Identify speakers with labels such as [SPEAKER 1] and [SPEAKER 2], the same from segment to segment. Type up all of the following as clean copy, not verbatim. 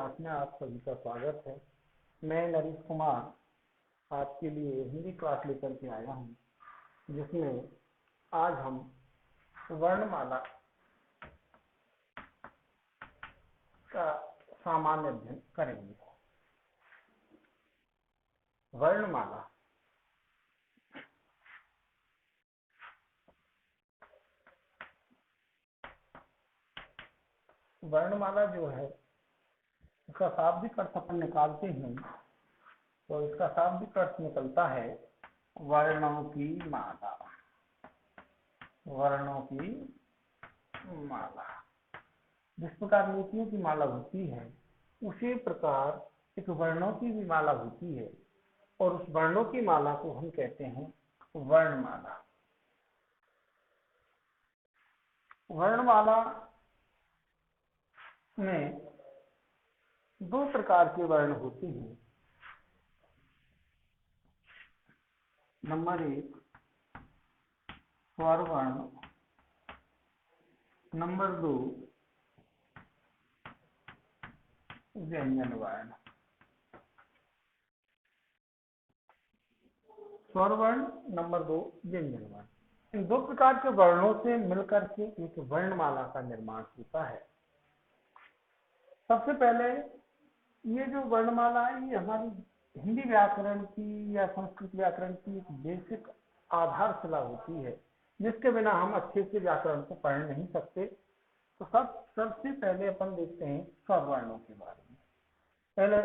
[SPEAKER 1] Class में आप सभी का स्वागत है। मैं नरेश कुमार आपके लिए हिंदी क्लास लेकर के आया हूँ, जिसमें आज हम वर्णमाला का सामान्य अध्ययन करेंगे। वर्णमाला वर्णमाला जो है, इसका शाब्दिक अर्थ अपन निकालते हैं तो इसका शाब्दिक अर्थ निकलता है वर्णों की माला। वर्णों की माला, जिस प्रकार मोतियों की माला होती है उसी प्रकार एक वर्णों की भी माला होती है, और उस वर्णों की माला को हम कहते हैं वर्णमाला। वर्णमाला में दो प्रकार के वर्ण होते हैं। नंबर 1 स्वर वर्ण, नंबर 2 व्यंजन वर्ण। स्वर वर्ण, नंबर 2 व्यंजन वर्ण। इन दो प्रकार के वर्णों से मिलकर के एक वर्णमाला का निर्माण होता है। सबसे पहले ये जो वर्णमाला है, ये हमारी हिंदी व्याकरण की या संस्कृत व्याकरण की एक बेसिक आधारशिला होती है, जिसके बिना हम अच्छे से व्याकरण को पढ़ नहीं सकते। तो सबसे पहले अपन देखते हैं स्वर वर्णों के बारे में। पहले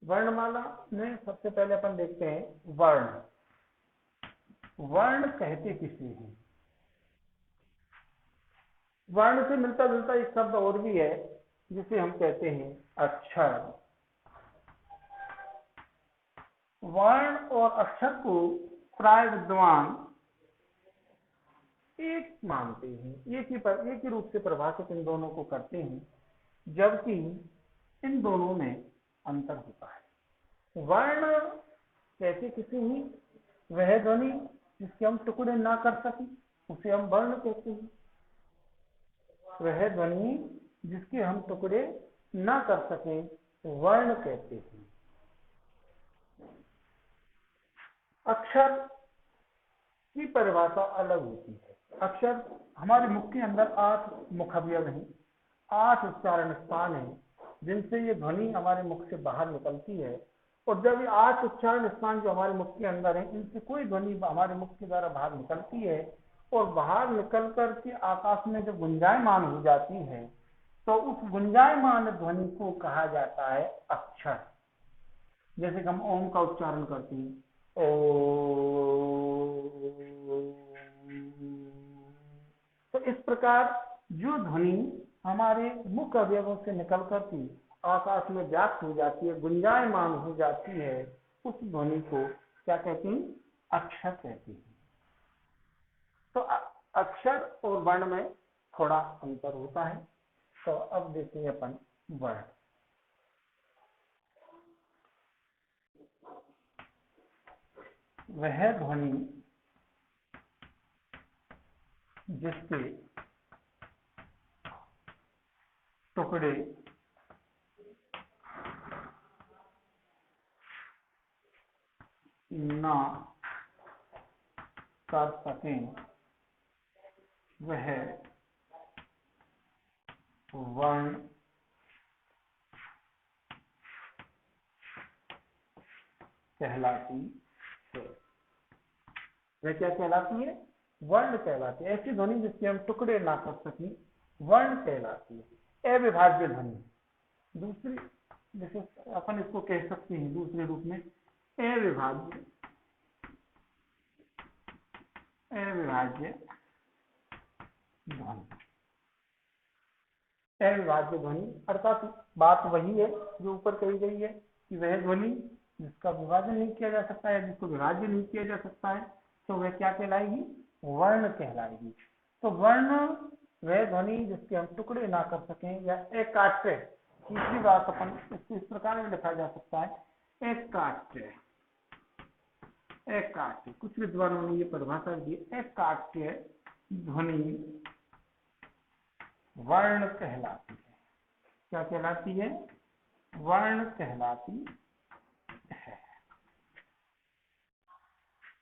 [SPEAKER 1] वर्णमाला में सबसे पहले अपन देखते हैं वर्ण। वर्ण कहते किसे हैं? वर्ण से मिलता जुलता एक शब्द और भी है, जिसे हम कहते हैं अक्षर। वर्ण और अक्षर को प्राय विद्वान एक मानते हैं, एक ही रूप से परिभाषित इन दोनों को करते हैं, जबकि इन दोनों में अंतर होता है। वर्ण कहते किसे हैं? वह ध्वनि जिसके हम टुकड़े ना कर सकें उसे हम वर्ण कहते हैं। वह ध्वनि जिसके हम टुकड़े ना कर सकें वर्ण कहते हैं। अक्षर की परिभाषा अलग होती है। अक्षर हमारे मुख के अंदर 8 मुखअवयव हैं, 8 उच्चारण स्थान हैं, जिनसे ये ध्वनि हमारे मुख से बाहर निकलती है। और जब ये 8 उच्चारण स्थान जो हमारे मुख के अंदर है, इनसे कोई ध्वनि हमारे मुख के द्वारा बाहर निकलती है और बाहर निकल कर के आकाश में जब गुंजायमान हो जाती है, तो उस गुंजायमान ध्वनि को कहा जाता है अक्षर। जैसे कि हम ओम का उच्चारण करते हैं, तो इस प्रकार जो ध्वनि हमारे मुख अवयवों से निकल करके आकाश में व्याप्त हो जाती है, गुंजायमान हो जाती है, उस ध्वनि को क्या कहते हैं? अक्षर कहते हैं। तो अक्षर और वर्ण में थोड़ा अंतर होता है। तो अब देखते हैं अपन वर्ण। वह ध्वनि जिसके टुकड़े ना कर सकें वह वर्ण कहलाती है। वह क्या कहलाती है? वर्ण कहलाती है। ऐसी ध्वनि जिसके हम टुकड़े ना कर सकें वर्ण कहलाती है। अविभाज्य ध्वनि, दूसरी जैसे अपन इसको कह सकते हैं दूसरे रूप में अविभाज्य ध्वनि। अविभाज्य ध्वनि अर्थात बात वही है जो ऊपर कही गई है कि वह ध्वनि जिसका विभाजन नहीं किया जा सकता है, जिसको विभाज्य नहीं किया जा सकता है, तो वह क्या कहलाएगी? वर्ण कहलाएगी। तो वर्ण वह ध्वनि जिसके हम टुकड़े ना कर सकें या एकाट्य। तीसरी बात अपन इसको इस प्रकार में लिखा जा सकता है एकाट्य। एकाट्य, कुछ विद्वानों ने ये परिभाषा दी, एकाट्य ध्वनि वर्ण कहलाती है। क्या कहलाती है? वर्ण कहलाती है।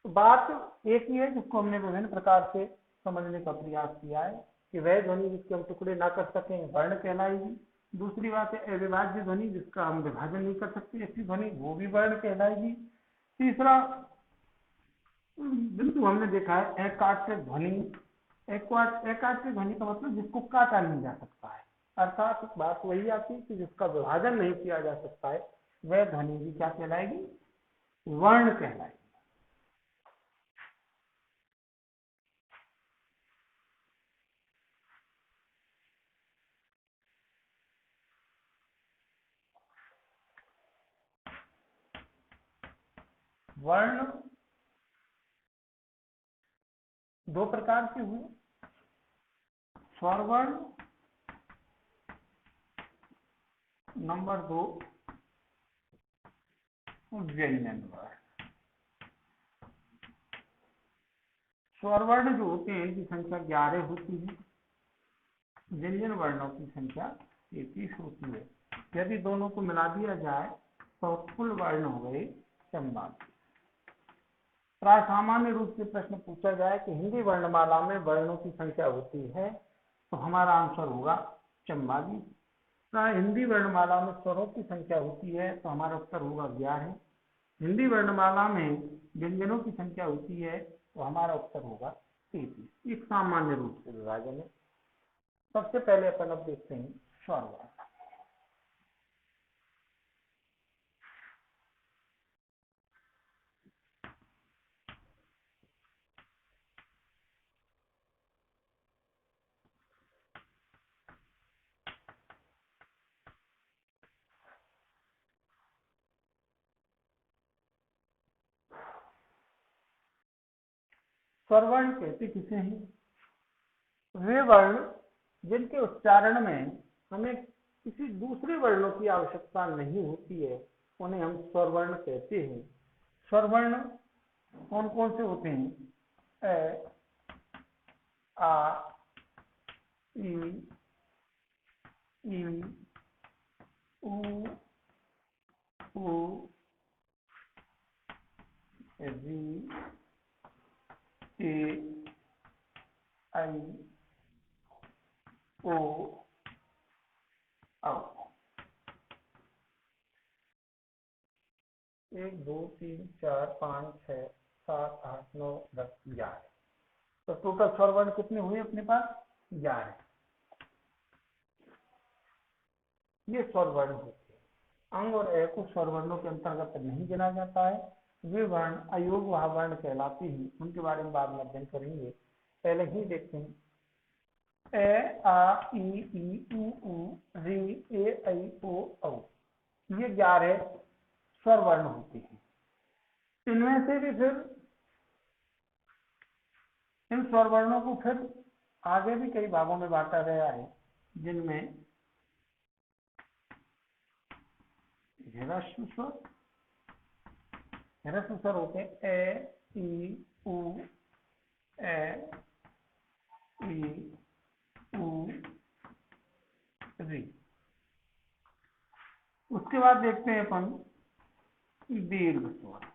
[SPEAKER 1] तो बात एक ही है जिसको हमने विभिन्न प्रकार से समझने का प्रयास किया है कि वह ध्वनि जिसके हम टुकड़े ना कर सकें वर्ण कहलाएगी। दूसरी बात है अविभाज्य ध्वनि जिसका हम विभाजन नहीं कर सकते ऐसी ध्वनि, वो भी वर्ण कहलाएगी। तीसरा बिंदु हमने देखा है अकाट्य ध्वनि। अकाट्य ध्वनि का मतलब जिसको काटा नहीं जा सकता है, अर्थात बात वही आती है कि जिसका विभाजन नहीं किया जा सकता है वह ध्वनि भी क्या कहलाएगी? वर्ण कहलाएगी। वर्ण दो प्रकार के हुए, स्वर वर्ण, नंबर 2 व्यंजन वर्ण। स्वर वर्ण जो होते हैं इनकी संख्या 11 होती है, व्यंजन वर्णों की संख्या 33 होती है। यदि दोनों को मिला दिया जाए तो कुल वर्ण हो गए 44। प्राय सामान्य रूप से प्रश्न पूछा जाए कि हिंदी वर्णमाला में वर्णों की संख्या होती है तो हमारा आंसर होगा 44। प्राय हिंदी वर्णमाला में स्वरों की संख्या होती है तो हमारा उत्तर होगा 11। हिंदी वर्णमाला में व्यंजनों की संख्या होती है तो हमारा उत्तर होगा 33। एक सामान्य रूप से विभाजन है। सबसे पहले अपन अब देखते हैं स्वर वर्ण। स्वर वर्ण कहते किसे हैं? वे वर्ण जिनके उच्चारण में हमें किसी दूसरे वर्णों की आवश्यकता नहीं होती है उन्हें हम स्वर वर्ण कहते हैं। स्वर वर्ण कौन कौन से होते हैं? अ, आ, ई, उ, री, ए, आई, ओ, औ। 1 2 3 4 5 6 7 8 9 10 11। तो टोटल स्वर वर्ण कितने हुए अपने पास? 11। ये स्वर वर्ण होते हैं। अंग और ए को स्वर वर्णों के अंतर्गत नहीं गिना जाता है। वे वर्ण अयोग वर्ण कहलाते हैं। उनके बारे में बाद में अध्ययन करेंगे। पहले ही देखते हैं ए आ ई उ री ए ऐ ओ औ। ये 11 स्वर वर्ण होते हैं। इनमें से भी फिर इन स्वर वर्णों को फिर आगे भी कई भागों में बांटा गया है जिनमें ह्रस्व स्वर होते हैं ए ई उ ए ई उ री। उसके बाद देखते हैं अपन दीर्घ स्वर।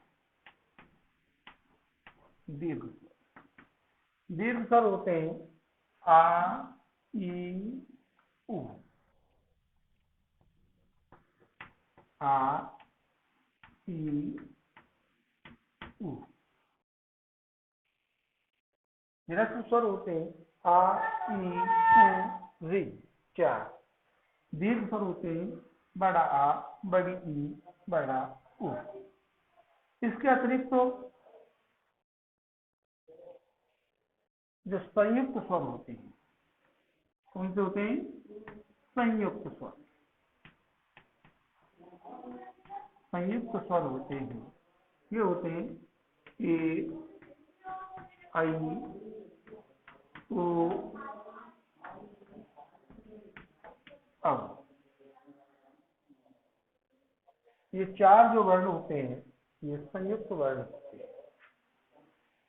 [SPEAKER 1] दीर्घ स्वर होते हैं आ ई उ, आ ई उ। ह्रस्व स्वर होते हैं आ ई उ री 4। दीर्घ स्वर होते हैं बड़ा आ, बड़ी ई, बड़ा उ। इसके अतिरिक्त तो जो संयुक्त स्वर होते हैं, कौन से होते हैं? संयुक्त स्वर। संयुक्त स्वर होते हैं, ये होते हैं ए आई ओ औ। ये 4 जो वर्ण होते हैं ये संयुक्त वर्ण होते हैं।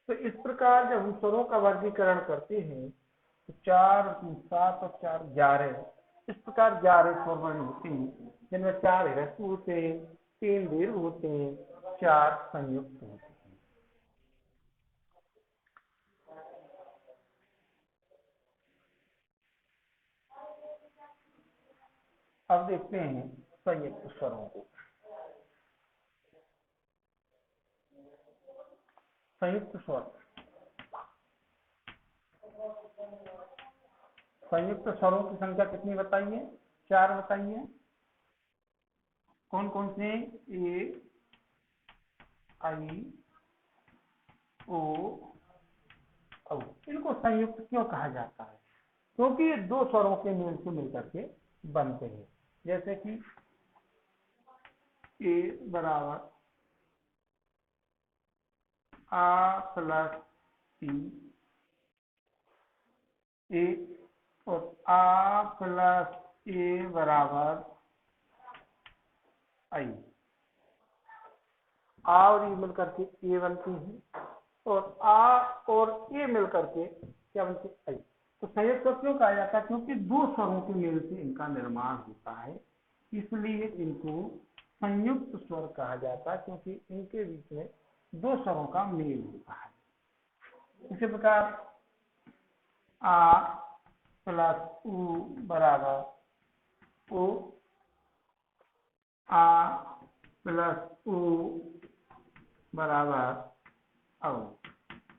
[SPEAKER 1] तो इस प्रकार जब हम स्वरों का वर्गीकरण करते हैं तो 4 3 7 और 4 11, इस प्रकार 11 स्वर वर्ण होते हैं, जिनमें 4 ह्रस्व होते हैं, 3 दीर्घ होते हैं, 4 संयुक्त होते हैं। अब देखते हैं संयुक्त स्वरों को। संयुक्त स्वर, संयुक्त स्वरों की संख्या कितनी बताइए? 4 बताइए। कौन कौन से? ए, आई, ओ, औ। इनको संयुक्त क्यों कहा जाता है? क्योंकि ये दो स्वरों के मेल से मिलकर के बनते हैं। जैसे कि ए बराबर आ प्लस टी, ए, और आ प्लस ए बराबर आई। आ और ई मिलकर के ए बनती है, और आ और ए मिलकर के क्या बनती है? आई। तो संयुक्त स्वर क्यों कहा जाता है? क्योंकि दो स्वरों के मेल से इनका निर्माण होता है, इसलिए इनको संयुक्त स्वर कहा जाता है, क्योंकि इनके बीच में दो स्वरों का मेल होता है। इसी प्रकार आ प्लस उ बराबर ओ, आ प्लस उ बराबर औ।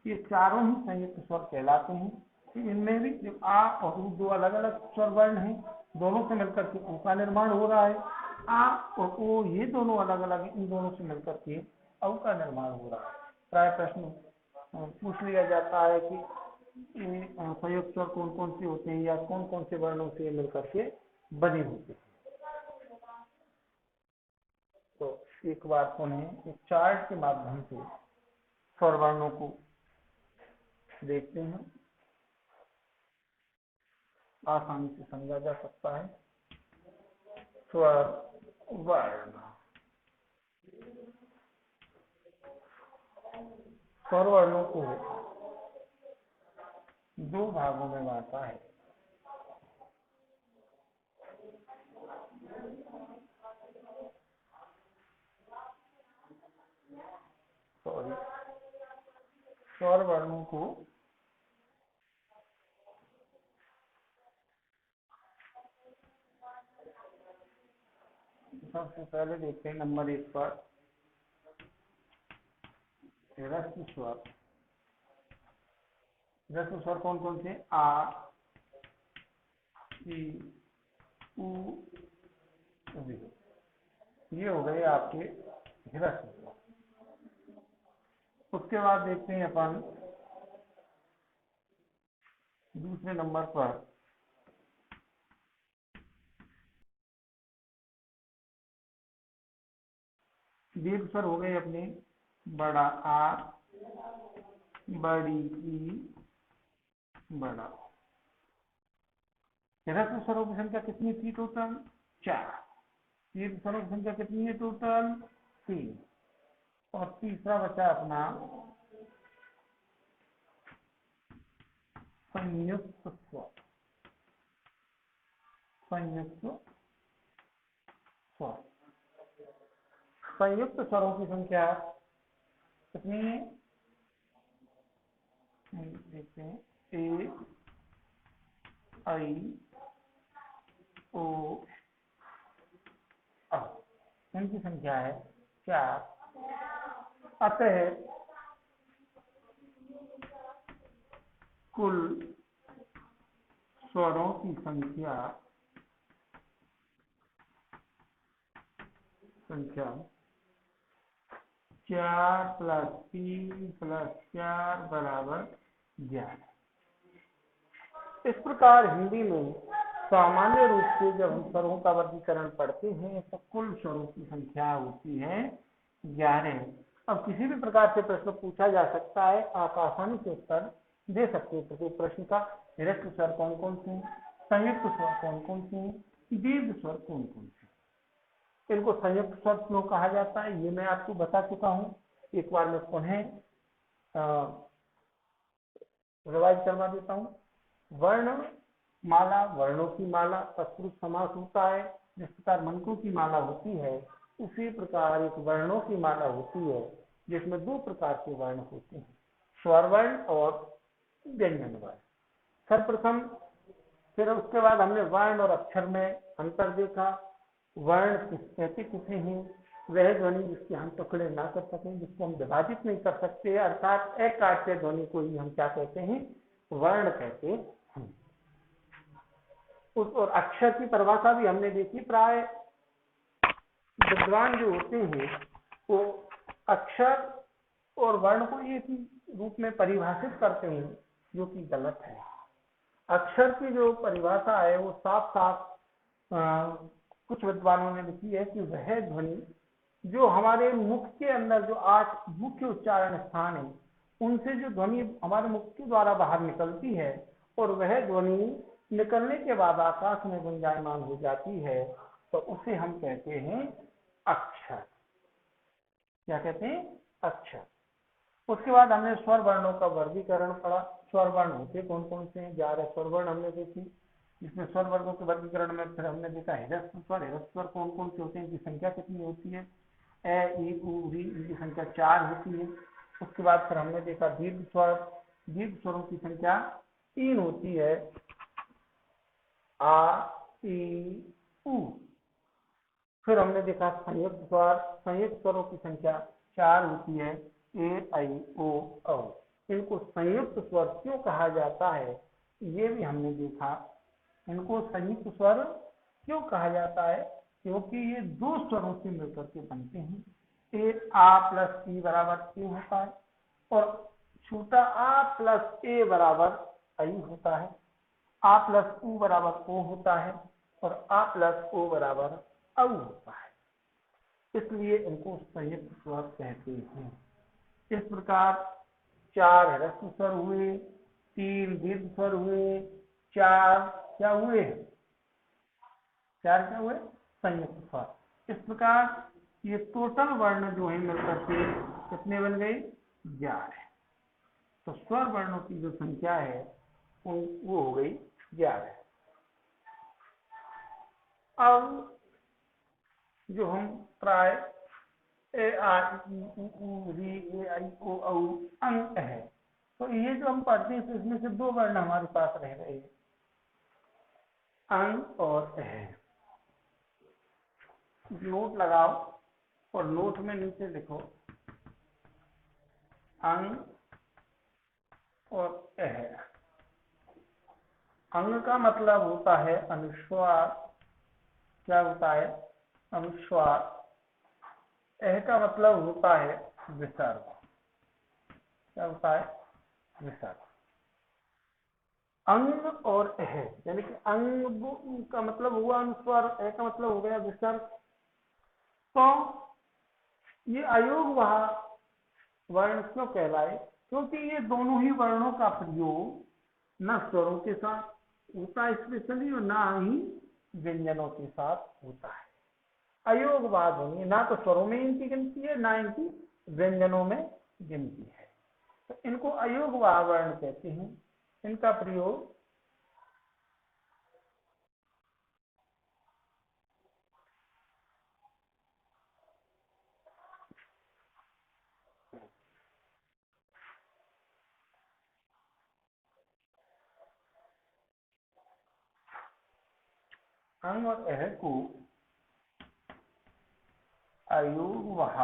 [SPEAKER 1] ये चारों ही संयुक्त स्वर कहलाते हैं। इनमें भी जो आ और उ दो अलग अलग स्वर वर्ण हैं, दोनों से मिलकर के उ का निर्माण हो रहा है। आ और ओ ये दोनों अलग अलग हैं, इन दोनों से मिलकर के औ का निर्माण हो रहा है। प्राय प्रश्न पूछ लिया जाता है कि संयुक्त स्वर कौन कौन से होते हैं, या कौन कौन से वर्णों से मिलकर के बने होते हैं। तो एक बार पुनः एक चार्ट के माध्यम से स्वर वर्णों को देखते हैं, आसानी से समझा जा सकता है। स्वर वर्ण, स्वर वर्णों को दो भागों में बांटा है। स्वर वर्णों को सबसे पहले देखते हैं नंबर 1 पर ह्रस्व स्वर। ह्रस्व स्वर कौन कौन से? आ, ई, उ, वी। ये हो गए आपके ह्रस्व स्वर। उसके बाद देखते हैं अपन दूसरे नंबर पर दीर्घ स्वर हो गए अपने बड़ा आ, बड़ी ई, बड़ा। ह्रस्व स्वरों की संख्या कितनी थी टोटल? 4। दीर्घ स्वरों की संख्या कितनी है टोटल? 3। और तीसरा बचा अपना संयुक्त स्वर। संयुक्त स्वर, संयुक्त स्वरों की संख्या कितनी है? देखते हैं, ए, आई, ओ, औ। इनकी संख्या है 4। अतः कुल स्वरों की संख्या 4 प्लस 3 प्लस 4 बराबर 11। इस प्रकार हिंदी में सामान्य रूप से जब हम स्वरों का वर्गीकरण पढ़ते हैं तो कुल स्वरों की संख्या होती है 11। अब किसी भी प्रकार से प्रश्न पूछा जा सकता है, आप आसानी से उत्तर दे सकते हैं प्रत्येक प्रश्न का। ह्रस्व स्वर कौन कौन से, संयुक्त स्वर कौन कौन से, दीर्घ स्वर कौन कौन से। इनको संयुक्त स्वर क्यों कहा जाता है ये मैं आपको बता चुका हूँ। एक बार मैं पुनः रिवाइज करवा देता हूँ। वर्ण माला, वर्णों की माला तत्पुरुष समास होता है। जिस प्रकार मंत्रों की माला होती है उसी प्रकार एक वर्णों की माला होती है, जिसमें दो प्रकार के वर्ण होते हैं, स्वर वर्ण और व्यंजन वर्ण। सर्वप्रथम फिर उसके बाद हमने वर्ण और अक्षर में अंतर देखा। वर्ण कहते किसे हैं? वह ध्वनि जिसके हम टुकड़े ना कर सकें, जिसको हम विभाजित नहीं कर सकते, अर्थात एक काट्य ध्वनि को ही हम क्या कहते हैं? वर्ण कहते हैं। उस और अक्षर की परिभाषा भी हमने देखी। प्राय विद्वान जो होते हैं वो अक्षर और वर्ण को एक ही रूप में परिभाषित करते हैं, जो कि गलत है। अक्षर की जो परिभाषा है वो साफ साफ कुछ विद्वानों ने लिखी है कि वह ध्वनि जो हमारे मुख के अंदर जो 8 मुख्य उच्चारण स्थान है उनसे जो ध्वनि हमारे मुख के द्वारा बाहर निकलती है और वह ध्वनि निकलने के बाद आकाश में गुंजायमान हो जाती है, तो उसे हम कहते हैं अक्षर। क्या कहते हैं? अक्षर। उसके बाद हमने स्वर वर्णों का वर्गीकरण पढ़ा। स्वर वर्ण होते कौन कौन से हैं? 11 स्वर वर्ण हमने देखी। इसमें स्वर वर्गों के वर्गीकरण में फिर हमने देखा ह्रस्व स्वर। ह्रस्व स्वर कौन कौन से होते हैं, इनकी संख्या कितनी होती है? ए, ई, उ, री, इनकी संख्या 4 होती है। उसके बाद फिर हमने देखा दीर्घ स्वर। दीर्घ स्वरों की संख्या 3 होती है, आ, ई, उ। फिर हमने देखा संयुक्त स्वर। संयुक्त स्वरों की संख्या 4 होती है, ए, आई, ओ, औ। इनको संयुक्त स्वर क्यों कहा जाता है ये भी हमने देखा। इनको संयुक्त स्वर क्यों कहा जाता है? क्योंकि ये दो स्वरों से मिलकर के बनते हैं। ए, आ प्लस ई बराबर ए होता है और छोटा आ प्लस ए बराबर आई होता है। आ प्लस उ बराबर ओ होता है और आ प्लस ओ बराबर औ होता है। इसलिए इनको संयुक्त स्वर कहते हैं। इस प्रकार 4 ह्रस्व स्वर हुए, 3 दीर्घ स्वर हुए, 4 क्या हुए? 4 क्या हुए? संयुक्त स्वर। इस प्रकार ये टोटल वर्ण जो है मिलकर के कितने बन गए? 11। तो स्वर वर्णों की जो संख्या है वो हो गई 11। अब जो हम प्राय ए, आ, ई, उ, री, ए, आई, ओ, औ अंक है, तो ये जो हम पढ़ते हैं तो इसमें से 2 वर्ण हमारे पास रह रहे हैं, अंग और है। नोट लगाओ और नोट में नीचे लिखो अंग और है। अंग का मतलब होता है अनुस्वार। क्या होता है? अनुस्वार। एह का मतलब होता है विसर्ग। क्या होता है? विसर्ग। अंग और एह यानी कि अंग का मतलब हुआ अनुस्वार, एह का मतलब हो गया विसर्ग। तो ये अयोगवाह वर्ण क्यों कहलाए? क्योंकि ये दोनों ही वर्णों का प्रयोग न स्वरों के साथ होता है स्पेशली और ना ही व्यंजनों के साथ होता है। अयोगवाह ध्वनि ना तो स्वरों में इनकी गिनती है ना इनकी व्यंजनों में गिनती है, तो इनको अयोगवाह वर्ण कहते हैं। इनका प्रयोग अंग और एह को अयोगवाह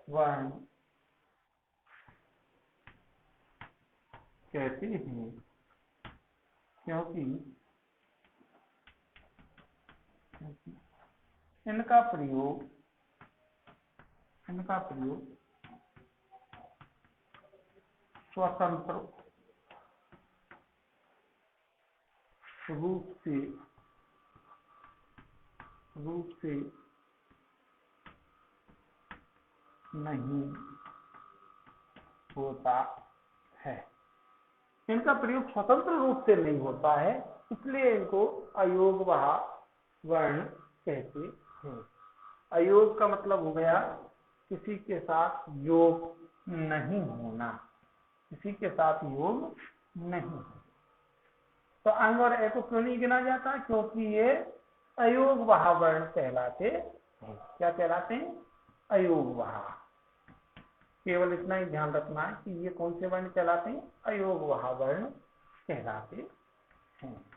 [SPEAKER 1] वर्ण कहते हैं, क्योंकि इनका प्रयोग स्वतंत्र रूप से नहीं होता है। इनका प्रयोग स्वतंत्र रूप से नहीं होता है, इसलिए इनको अयोगवाह वर्ण कहते हैं। अयोग का मतलब हो गया किसी के साथ योग नहीं होना, किसी के साथ योग नहीं होना। तो अंग और ए को क्यों नहीं गिना जाता? क्योंकि ये अयोग वहा वर्ण कहलाते हैं। क्या कहलाते हैं? अयोग वहा। केवल इतना ही ध्यान रखना है कि ये कौन से वर्ण कहलाते हैं? अयोग वहा वर्ण कहलाते हैं।